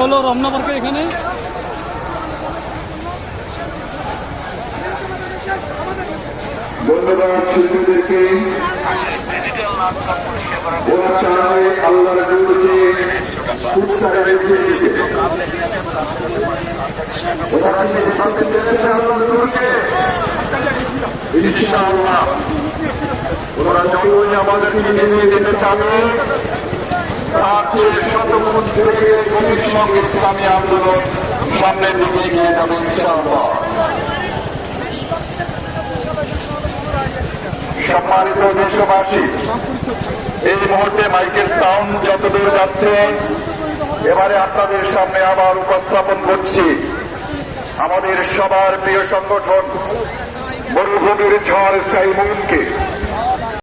হলো রমনা পার্কে এখানে ধন্যবাদ শিল্পীদেরকে। ওরা চায় আল্লাহর নূরকে পুরস্কারে রেখে দিতে। ওরা আল্লাহর নূরকে ইনশাআল্লাহ ওরা যতই আমাদেরকে এগিয়ে যেতে চাবে তার চেয়ে শতগুণ থেকে কমিশন ইসলামী আন্দোলন সামনের দিকে এগিয়ে যাবে ইনশাআল্লাহ। সম্মানিত দেশবাসী, এই মুহূর্তে মাইকের সাউন্ড যতদূর যাচ্ছে এবারে আপনাদের সামনে আবার উপস্থাপন করছি আমাদের সবার প্রিয় সংগঠন মরুভূমির ঝড় সাইমুনকে।